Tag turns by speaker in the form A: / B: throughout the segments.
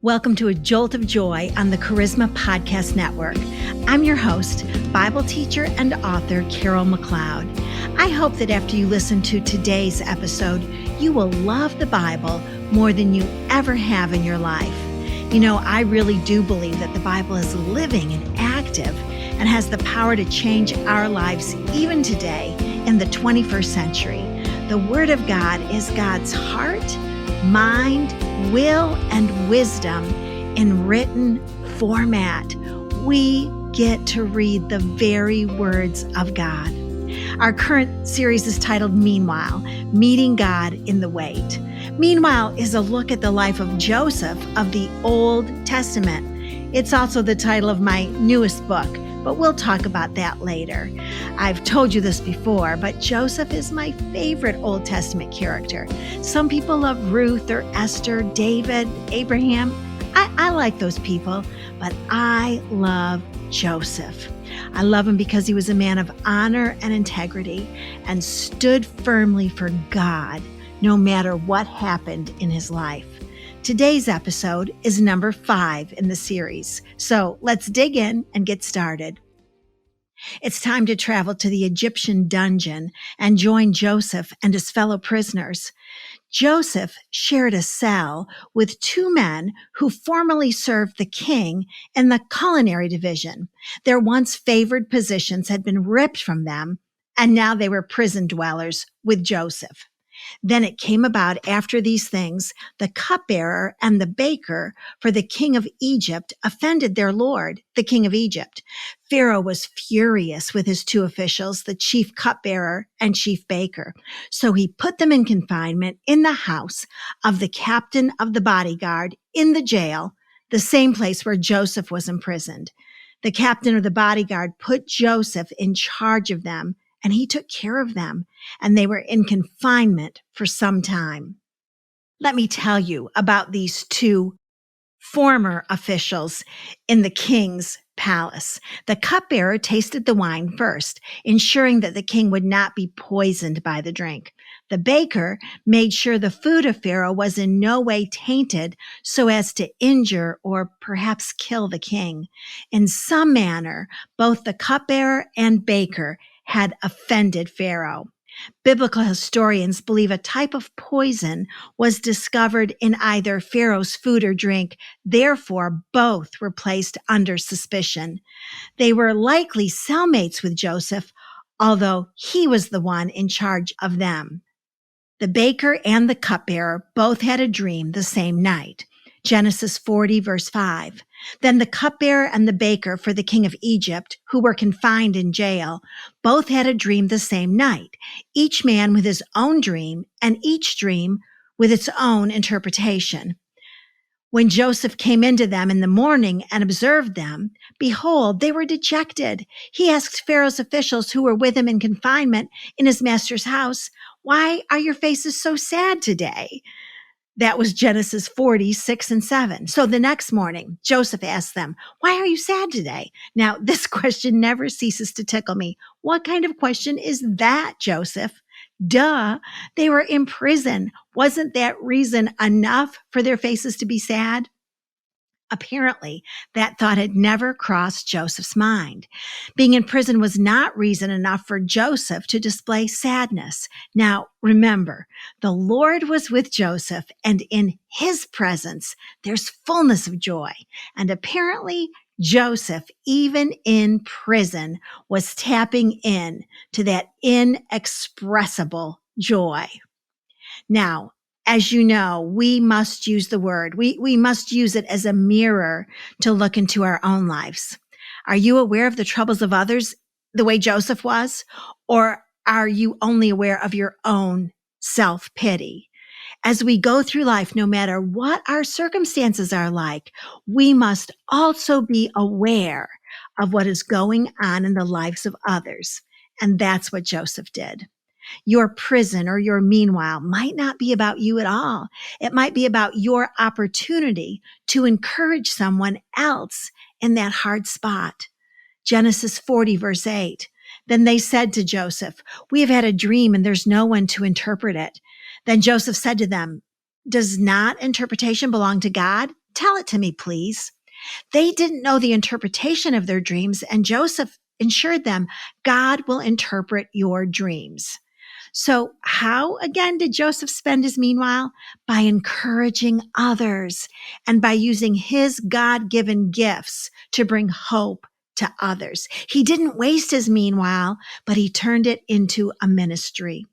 A: Welcome to a Jolt of Joy on the Charisma Podcast Network. I'm your host, Bible teacher and author Carol McLeod. I hope that after you listen to today's episode, you will love the Bible more than you ever have in your life. You know, I really do believe that the Bible is living and active and has the power to change our lives even today in the 21st century. The Word of God is God's heart, mind, will, and wisdom in written format. We get to read the very words of God. Our current series is titled Meanwhile, Meeting God in the Wait. Meanwhile is a look at the life of Joseph of the Old Testament. It's also the title of my newest book, but we'll talk about that later. I've told you this before, but Joseph is my favorite Old Testament character. Some people love Ruth or Esther, David, Abraham. I like those people, but I love Joseph. I love him because he was a man of honor and integrity and stood firmly for God no matter what happened in his life. Today's episode is number 5 in the series, so let's dig in and get started. It's time to travel to the Egyptian dungeon and join Joseph and his fellow prisoners. Joseph shared a cell with 2 men who formerly served the king in the culinary division. Their once favored positions had been ripped from them, and now they were prison dwellers with Joseph. Then it came about after these things, the cupbearer and the baker for the king of Egypt offended their lord, the king of Egypt. Pharaoh was furious with his 2 officials, the chief cupbearer and chief baker. So he put them in confinement in the house of the captain of the bodyguard in the jail, the same place where Joseph was imprisoned. The captain of the bodyguard put Joseph in charge of them, and he took care of them, and they were in confinement for some time. Let me tell you about these 2 former officials in the king's palace. The cupbearer tasted the wine first, ensuring that the king would not be poisoned by the drink. The baker made sure the food of Pharaoh was in no way tainted so as to injure or perhaps kill the king. In some manner, both the cupbearer and baker had offended Pharaoh. Biblical historians believe a type of poison was discovered in either Pharaoh's food or drink. Therefore, both were placed under suspicion. They were likely cellmates with Joseph, although he was the one in charge of them. The baker and the cupbearer both had a dream the same night. Genesis 40, verse 5. Then the cupbearer and the baker for the king of Egypt, who were confined in jail, both had a dream the same night, each man with his own dream, and each dream with its own interpretation. When Joseph came into them in the morning and observed them, behold, they were dejected. He asked Pharaoh's officials who were with him in confinement in his master's house, "Why are your faces so sad today?" That was Genesis 40, 6 and 7. So the next morning, Joseph asked them, "Why are you sad today?" Now, this question never ceases to tickle me. What kind of question is that, Joseph? Duh, they were in prison. Wasn't that reason enough for their faces to be sad? Apparently, that thought had never crossed Joseph's mind. Being in prison was not reason enough for Joseph to display sadness. Now, remember, the Lord was with Joseph, and in his presence, there's fullness of joy. And apparently, Joseph, even in prison, was tapping in to that inexpressible joy. Now, as you know, we must use the word. We must use it as a mirror to look into our own lives. Are you aware of the troubles of others the way Joseph was? Or are you only aware of your own self-pity? As we go through life, no matter what our circumstances are like, we must also be aware of what is going on in the lives of others. And that's what Joseph did. Your prison or your meanwhile might not be about you at all. It might be about your opportunity to encourage someone else in that hard spot. Genesis 40, verse 8. Then they said to Joseph, "We have had a dream and there's no one to interpret it." Then Joseph said to them, "Does not interpretation belong to God? Tell it to me, please." They didn't know the interpretation of their dreams, and Joseph assured them, "God will interpret your dreams." So how again did Joseph spend his meanwhile? By encouraging others and by using his God-given gifts to bring hope to others. He didn't waste his meanwhile, but he turned it into a ministry.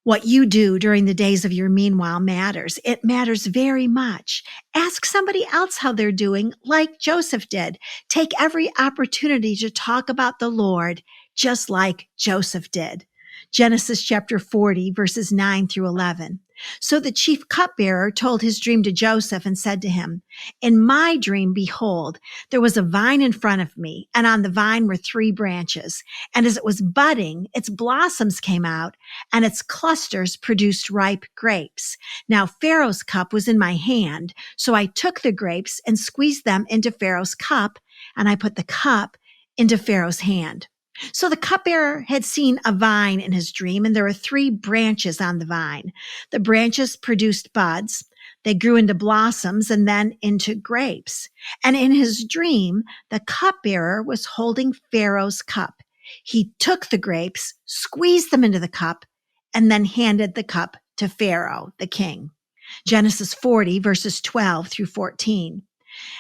A: What you do during the days of your meanwhile matters. It matters very much. Ask somebody else how they're doing, like Joseph did. Take every opportunity to talk about the Lord, just like Joseph did. Genesis chapter 40, verses 9 through 11. So the chief cupbearer told his dream to Joseph and said to him, "In my dream, behold, there was a vine in front of me, and on the vine were 3 branches. And as it was budding, its blossoms came out, and its clusters produced ripe grapes. Now Pharaoh's cup was in my hand, so I took the grapes and squeezed them into Pharaoh's cup, and I put the cup into Pharaoh's hand." So the cupbearer had seen a vine in his dream, and there were 3 branches on the vine. The branches produced buds. They grew into blossoms and then into grapes. And in his dream, the cupbearer was holding Pharaoh's cup. He took the grapes, squeezed them into the cup, and then handed the cup to Pharaoh, the king. Genesis 40, verses 12 through 14.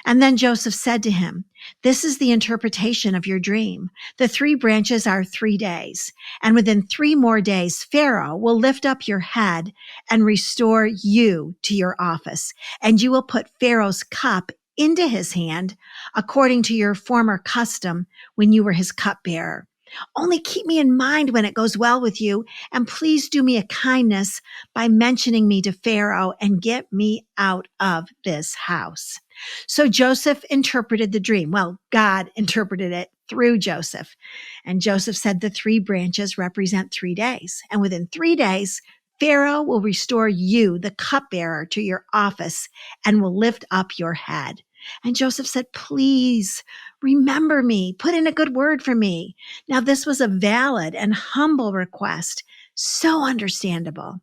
A: And then Joseph said to him, "This is the interpretation of your dream. The 3 branches are 3 days, and within 3 more days, Pharaoh will lift up your head and restore you to your office, and you will put Pharaoh's cup into his hand according to your former custom when you were his cupbearer. Only keep me in mind when it goes well with you, and please do me a kindness by mentioning me to Pharaoh and get me out of this house." So Joseph interpreted the dream. Well, God interpreted it through Joseph. And Joseph said the 3 branches represent 3 days. And within 3 days, Pharaoh will restore you, the cupbearer, to your office and will lift up your head. And Joseph said, "Please remember me. Put in a good word for me." Now, this was a valid and humble request, so understandable.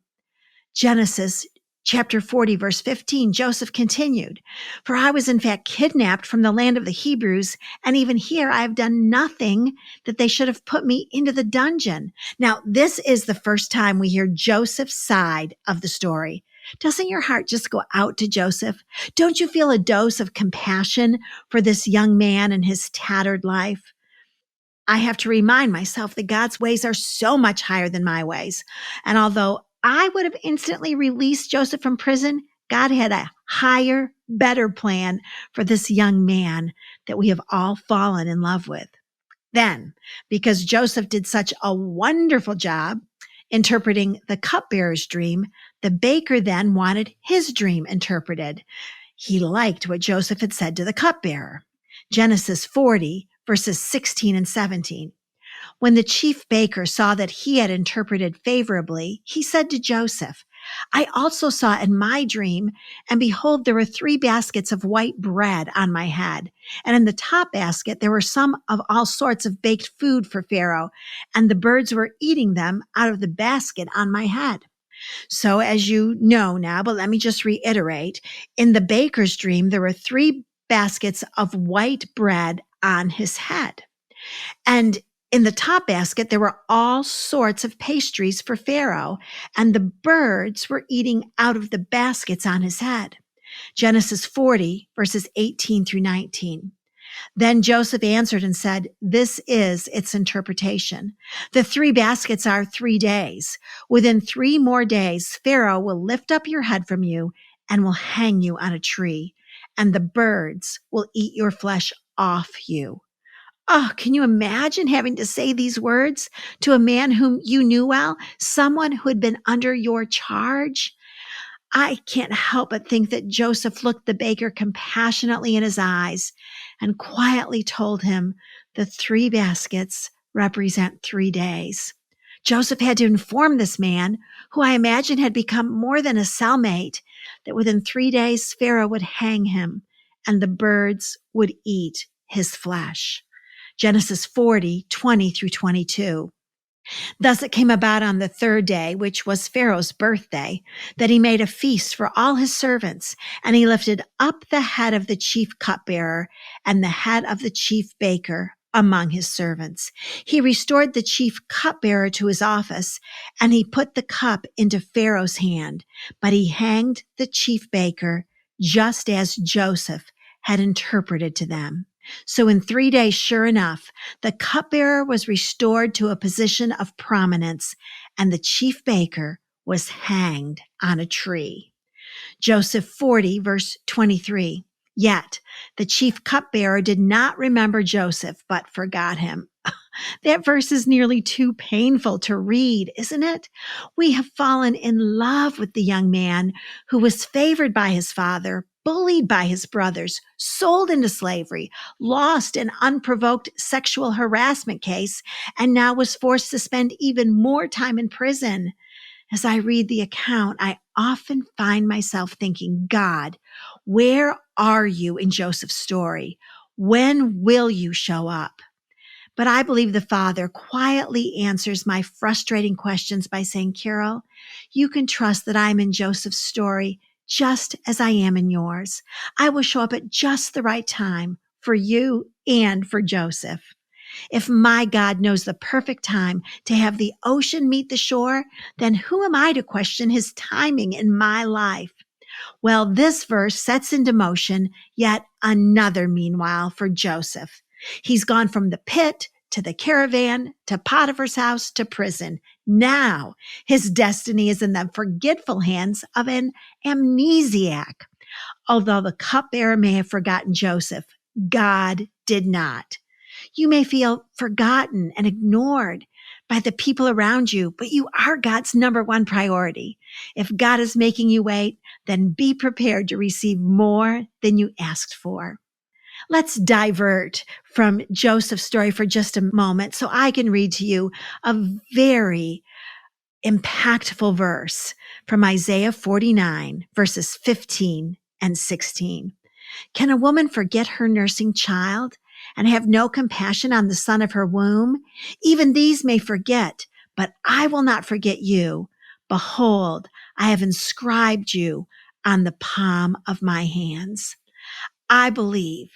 A: Genesis chapter 40, verse 15, Joseph continued, "For I was in fact kidnapped from the land of the Hebrews, and even here I have done nothing that they should have put me into the dungeon." Now, this is the first time we hear Joseph's side of the story. Doesn't your heart just go out to Joseph? Don't you feel a dose of compassion for this young man and his tattered life? I have to remind myself that God's ways are so much higher than my ways. And although I would have instantly released Joseph from prison, God had a higher, better plan for this young man that we have all fallen in love with. Then, because Joseph did such a wonderful job interpreting the cupbearer's dream, the baker then wanted his dream interpreted. He liked what Joseph had said to the cupbearer. Genesis 40, verses 16 and 17. When the chief baker saw that he had interpreted favorably, he said to Joseph, "I also saw in my dream, and behold, there were 3 baskets of white bread on my head. And in the top basket, there were some of all sorts of baked food for Pharaoh, and the birds were eating them out of the basket on my head." So as you know now, but let me just reiterate, in the baker's dream, there were 3 baskets of white bread on his head. And in the top basket, there were all sorts of pastries for Pharaoh, and the birds were eating out of the baskets on his head. Genesis 40, verses 18 through 19. Then Joseph answered and said, "This is its interpretation. The 3 baskets are 3 days. Within 3 more days, Pharaoh will lift up your head from you and will hang you on a tree, and the birds will eat your flesh off you." Oh, can you imagine having to say these words to a man whom you knew well, someone who had been under your charge? I can't help but think that Joseph looked the baker compassionately in his eyes and quietly told him the 3 baskets represent 3 days. Joseph had to inform this man, who I imagine had become more than a cellmate, that within 3 days Pharaoh would hang him and the birds would eat his flesh. Genesis 40, 20 through 22. Thus it came about on the third day, which was Pharaoh's birthday, that he made a feast for all his servants, and he lifted up the head of the chief cupbearer and the head of the chief baker among his servants. He restored the chief cupbearer to his office, and he put the cup into Pharaoh's hand, but he hanged the chief baker just as Joseph had interpreted to them. So in 3 days, sure enough, the cupbearer was restored to a position of prominence, and the chief baker was hanged on a tree. Joseph 40, verse 23. Yet the chief cupbearer did not remember Joseph, but forgot him. That verse is nearly too painful to read, isn't it? We have fallen in love with the young man who was favored by his father, bullied by his brothers, sold into slavery, lost an unprovoked sexual harassment case, and now was forced to spend even more time in prison. As I read the account, I often find myself thinking, God, where are you in Joseph's story? When will you show up? But I believe the Father quietly answers my frustrating questions by saying, Carol, you can trust that I'm in Joseph's story just as I am in yours. I will show up at just the right time for you and for Joseph. If my God knows the perfect time to have the ocean meet the shore, then who am I to question his timing in my life? Well, this verse sets into motion yet another meanwhile for Joseph. He's gone from the pit to the caravan to Potiphar's house to prison. Now his destiny is in the forgetful hands of an amnesiac. Although the cupbearer may have forgotten Joseph, God did not. You may feel forgotten and ignored by the people around you, but you are God's number one priority. If God is making you wait, then be prepared to receive more than you asked for. Let's divert from Joseph's story for just a moment so I can read to you a very impactful verse from Isaiah 49, verses 15 and 16. Can a woman forget her nursing child and have no compassion on the son of her womb? Even these may forget, but I will not forget you. Behold, I have inscribed you on the palm of my hands. I believe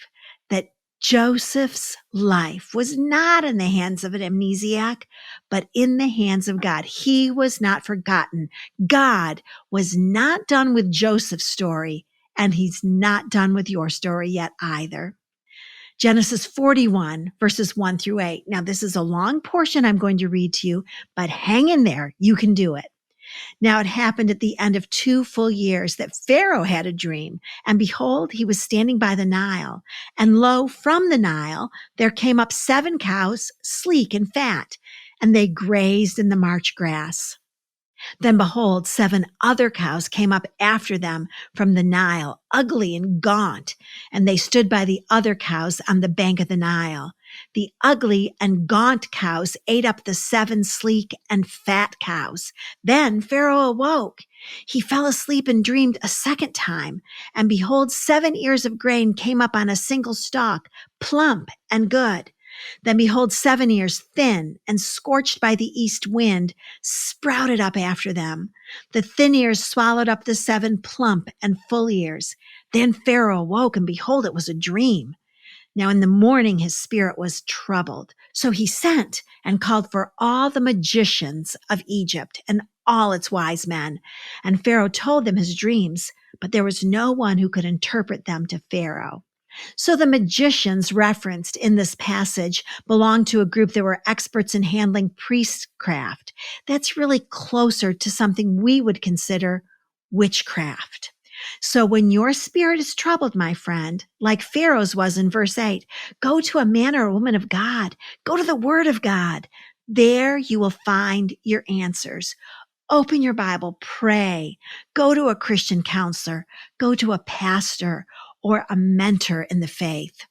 A: that Joseph's life was not in the hands of an amnesiac, but in the hands of God. He was not forgotten. God was not done with Joseph's story, and he's not done with your story yet either. Genesis 41, verses 1 through 8. Now, this is a long portion I'm going to read to you, but hang in there. You can do it. Now it happened at the end of 2 full years that Pharaoh had a dream, and behold, he was standing by the Nile. And lo, from the Nile there came up 7 cows, sleek and fat, and they grazed in the marsh grass. Then behold, 7 other cows came up after them from the Nile, ugly and gaunt, and they stood by the other cows on the bank of the Nile. The ugly and gaunt cows ate up the 7 sleek and fat cows. Then Pharaoh awoke. He fell asleep and dreamed a second time. And behold, 7 ears of grain came up on a single stalk, plump and good. Then behold, 7 ears, thin and scorched by the east wind, sprouted up after them. The thin ears swallowed up the 7 plump and full ears. Then Pharaoh awoke, and behold, it was a dream. Now in the morning his spirit was troubled. So he sent and called for all the magicians of Egypt and all its wise men. And Pharaoh told them his dreams, but there was no one who could interpret them to Pharaoh. So the magicians referenced in this passage belong to a group that were experts in handling priestcraft. That's really closer to something we would consider witchcraft. So when your spirit is troubled, my friend, like Pharaoh's was in verse 8, go to a man or a woman of God. Go to the Word of God. There you will find your answers. Open your Bible, pray, go to a Christian counselor, go to a pastor or a mentor in the faith.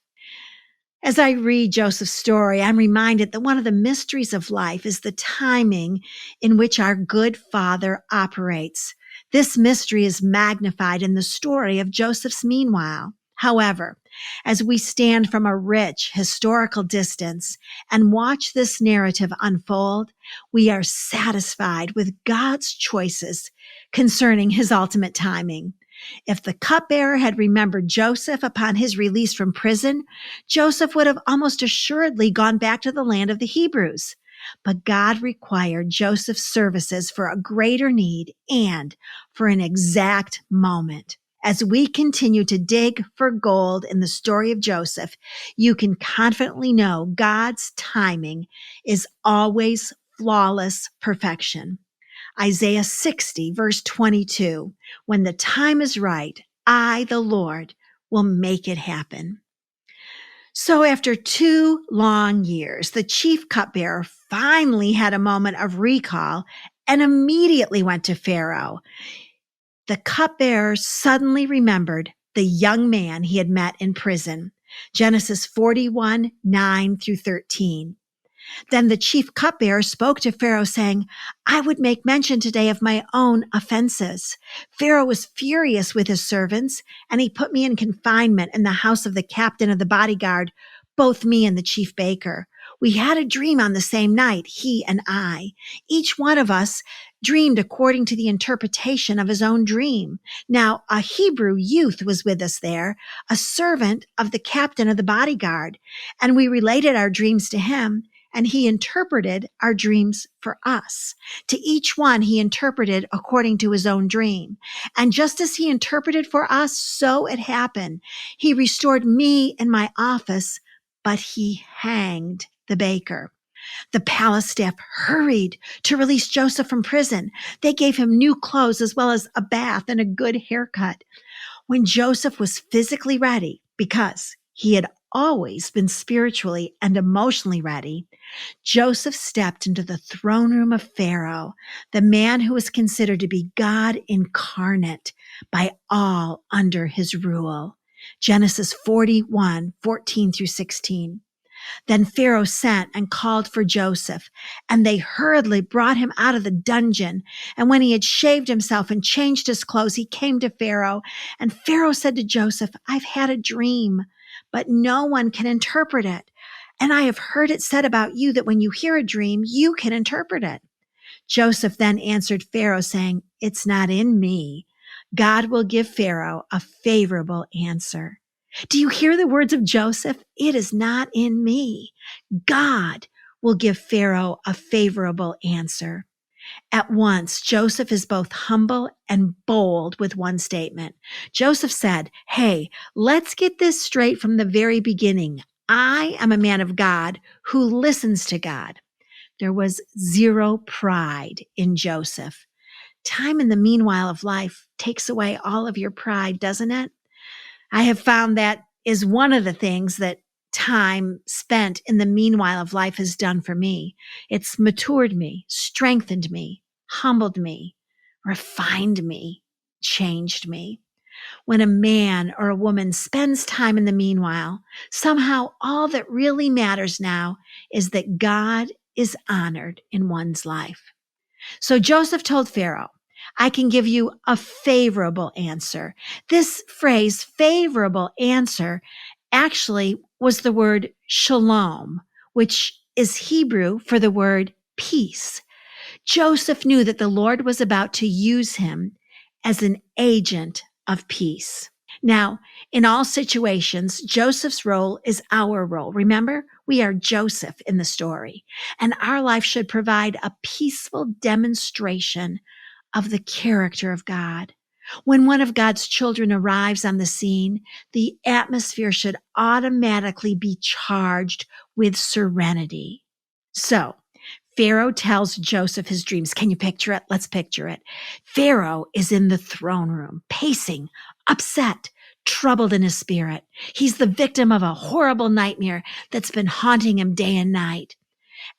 A: As I read Joseph's story, I'm reminded that one of the mysteries of life is the timing in which our good Father operates. This mystery is magnified in the story of Joseph's meanwhile. However, as we stand from a rich historical distance and watch this narrative unfold, we are satisfied with God's choices concerning his ultimate timing. If the cupbearer had remembered Joseph upon his release from prison, Joseph would have almost assuredly gone back to the land of the Hebrews. But God required Joseph's services for a greater need and for an exact moment. As we continue to dig for gold in the story of Joseph, you can confidently know God's timing is always flawless perfection. Isaiah 60, verse 22, when the time is right, I, the Lord, will make it happen. So after 2 long years, the chief cupbearer finally had a moment of recall and immediately went to Pharaoh. The cupbearer suddenly remembered the young man he had met in prison. Genesis 41, 9 through 13. Then the chief cupbearer spoke to Pharaoh, saying, I would make mention today of my own offenses. Pharaoh was furious with his servants, and he put me in confinement in the house of the captain of the bodyguard, both me and the chief baker. We had a dream on the same night, he and I. Each one of us dreamed according to the interpretation of his own dream. Now, a Hebrew youth was with us there, a servant of the captain of the bodyguard, and we related our dreams to him, and he interpreted our dreams for us. To each one, he interpreted according to his own dream. And just as he interpreted for us, so it happened. He restored me in my office, but he hanged the baker. The palace staff hurried to release Joseph from prison. They gave him new clothes as well as a bath and a good haircut. When Joseph was physically ready, because he had always been spiritually and emotionally ready, Joseph stepped into the throne room of Pharaoh, the man who was considered to be God incarnate by all under his rule. Genesis 41, 14 through 16. Then Pharaoh sent and called for Joseph, and they hurriedly brought him out of the dungeon. And when he had shaved himself and changed his clothes, he came to Pharaoh. And Pharaoh said to Joseph, I've had a dream, but no one can interpret it. And I have heard it said about you that when you hear a dream, you can interpret it. Joseph then answered Pharaoh, saying, It's not in me. God will give Pharaoh a favorable answer. Do you hear the words of Joseph? It is not in me. God will give Pharaoh a favorable answer. At once, Joseph is both humble and bold with one statement. Joseph said, Hey, let's get this straight from the very beginning. I am a man of God who listens to God. There was zero pride in Joseph. Time in the meanwhile of life takes away all of your pride, doesn't it? I have found that is one of the things that time spent in the meanwhile of life has done for me. It's matured me, strengthened me, humbled me, refined me, changed me. When a man or a woman spends time in the meanwhile, somehow all that really matters now is that God is honored in one's life. So Joseph told Pharaoh, I can give you a favorable answer. This phrase, favorable answer, actually was the word shalom, which is Hebrew for the word peace. Joseph knew that the Lord was about to use him as an agent of peace. Now, in all situations, Joseph's role is our role. Remember, we are Joseph in the story, and our life should provide a peaceful demonstration of the character of God. When one of God's children arrives on the scene, the atmosphere should automatically be charged with serenity. So, Pharaoh tells Joseph his dreams. Can you picture it? Let's picture it. Pharaoh is in the throne room, pacing, upset, troubled in his spirit. He's the victim of a horrible nightmare that's been haunting him day and night.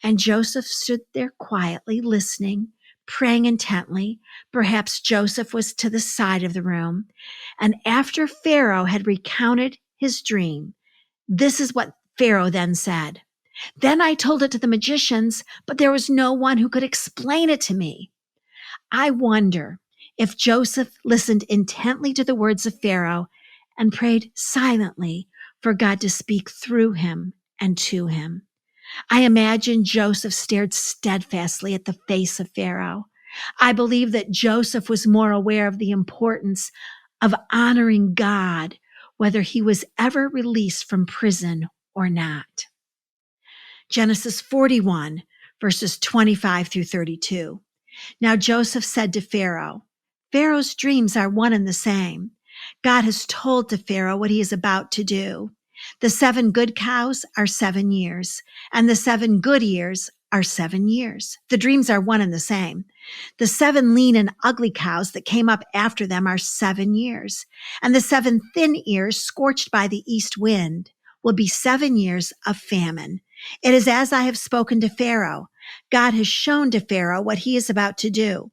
A: And Joseph stood there quietly, listening, praying intently. Perhaps Joseph was to the side of the room. And after Pharaoh had recounted his dream, this is what Pharaoh then said. Then I told it to the magicians, but there was no one who could explain it to me. I wonder if Joseph listened intently to the words of Pharaoh and prayed silently for God to speak through him and to him. I imagine Joseph stared steadfastly at the face of Pharaoh. I believe that Joseph was more aware of the importance of honoring God, whether he was ever released from prison or not. Genesis 41, verses 25 through 32. Now Joseph said to Pharaoh, Pharaoh's dreams are one and the same. God has told to Pharaoh what he is about to do. The 7 good cows are 7 years, and the 7 good ears are 7 years. The dreams are one and the same. The 7 lean and ugly cows that came up after them are 7 years, and the 7 thin ears scorched by the east wind will be 7 years of famine. It is as I have spoken to Pharaoh. God has shown to Pharaoh what he is about to do.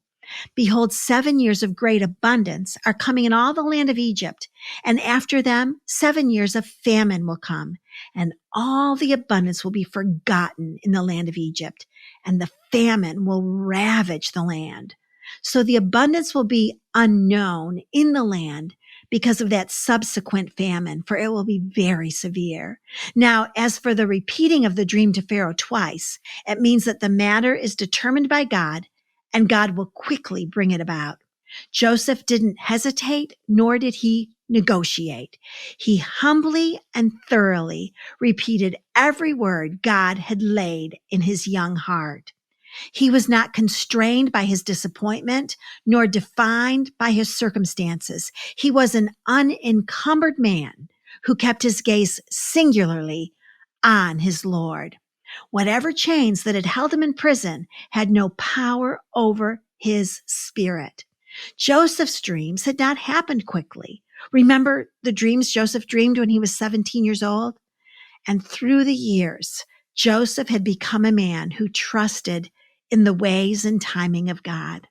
A: Behold, 7 years of great abundance are coming in all the land of Egypt, and after them 7 years of famine will come, and all the abundance will be forgotten in the land of Egypt, and the famine will ravage the land. So the abundance will be unknown in the land because of that subsequent famine, for it will be very severe. Now, as for the repeating of the dream to Pharaoh twice, it means that the matter is determined by God, and God will quickly bring it about. Joseph didn't hesitate, nor did he negotiate. He humbly and thoroughly repeated every word God had laid in his young heart. He was not constrained by his disappointment, nor defined by his circumstances. He was an unencumbered man who kept his gaze singularly on his Lord. Whatever chains that had held him in prison had no power over his spirit. Joseph's dreams had not happened quickly. Remember the dreams Joseph dreamed when he was 17 years old? And through the years, Joseph had become a man who trusted in the ways and timing of God.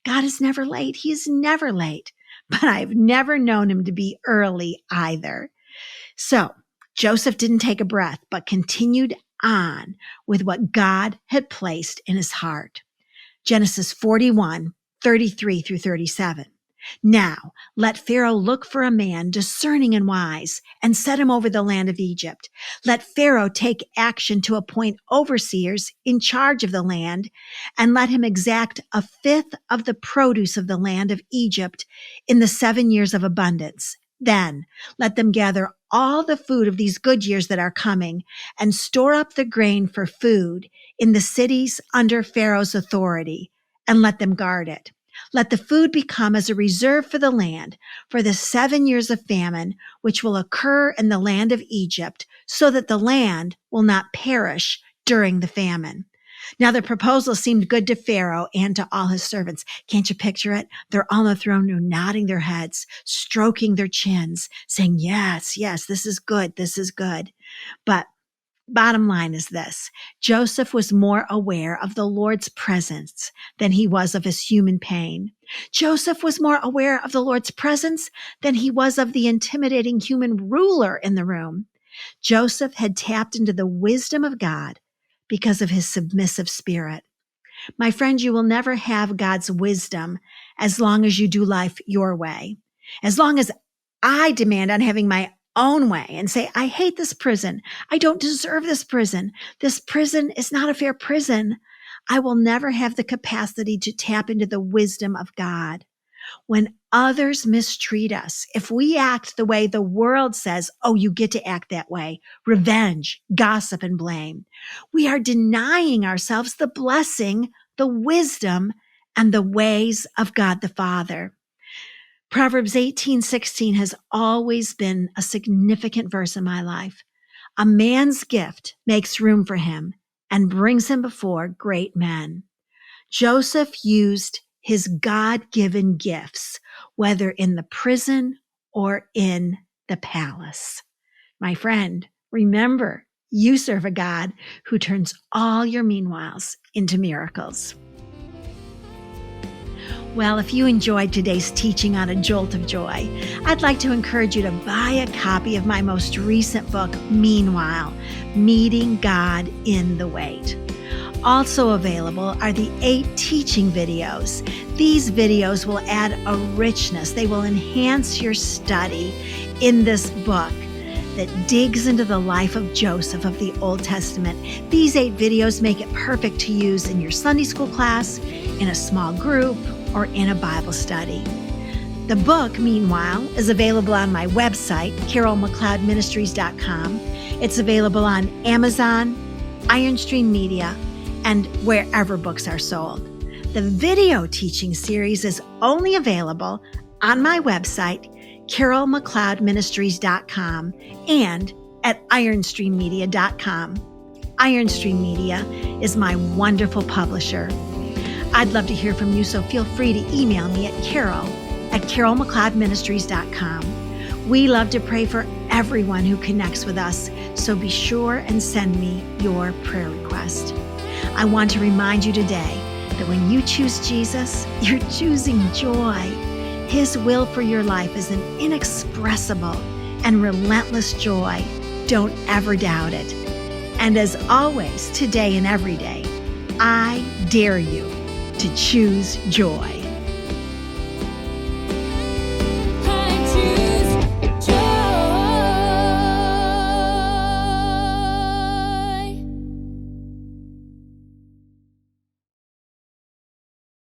A: God is never late. He is never late, but I've never known him to be early either. So Joseph didn't take a breath, but continued on with what God had placed in his heart. Genesis 41, 33 through 37. Now let Pharaoh look for a man discerning and wise and set him over the land of Egypt. Let Pharaoh take action to appoint overseers in charge of the land, and let him exact 1/5 of the produce of the land of Egypt in the 7 years of abundance. Then let them gather all the food of these good years that are coming and store up the grain for food in the cities under Pharaoh's authority, and let them guard it. Let the food become as a reserve for the land for the 7 years of famine, which will occur in the land of Egypt, so that the land will not perish during the famine. Now the proposal seemed good to Pharaoh and to all his servants. Can't you picture it? They're on the throne, nodding their heads, stroking their chins, saying, yes, yes, this is good, this is good. But bottom line is this: Joseph was more aware of the Lord's presence than he was of his human pain. Joseph was more aware of the Lord's presence than he was of the intimidating human ruler in the room. Joseph had tapped into the wisdom of God because of his submissive spirit. My friend, you will never have God's wisdom as long as you do life your way. As long as I demand on having my own way and say, I hate this prison. I don't deserve this prison. This prison is not a fair prison. I will never have the capacity to tap into the wisdom of God. When others mistreat us, if we act the way the world says, oh, you get to act that way, revenge, gossip, and blame, we are denying ourselves the blessing, the wisdom, and the ways of God the Father. Proverbs 18:16 has always been a significant verse in my life. A man's gift makes room for him and brings him before great men. Joseph used his God-given gifts, whether in the prison or in the palace. My friend, remember, you serve a God who turns all your meanwhiles into miracles. Well, if you enjoyed today's teaching on A Jolt of Joy, I'd like to encourage you to buy a copy of my most recent book, Meanwhile, Meeting God in the Wait. Also available are the 8 teaching videos. These videos will add a richness. They will enhance your study in this book that digs into the life of Joseph of the Old Testament. These 8 videos make it perfect to use in your Sunday school class, in a small group, or in a Bible study. The book, meanwhile, is available on my website, carolmcleodministries.com. It's available on Amazon, Ironstream Media, and wherever books are sold. The video teaching series is only available on my website, carolmcleodministries.com, and at ironstreammedia.com. Ironstream Media is my wonderful publisher. I'd love to hear from you, so feel free to email me at carolmcleodministries.com. We love to pray for everyone who connects with us, so be sure and send me your prayer request. I want to remind you today that when you choose Jesus, you're choosing joy. His will for your life is an inexpressible and relentless joy. Don't ever doubt it. And as always, today and every day, I dare you to choose joy.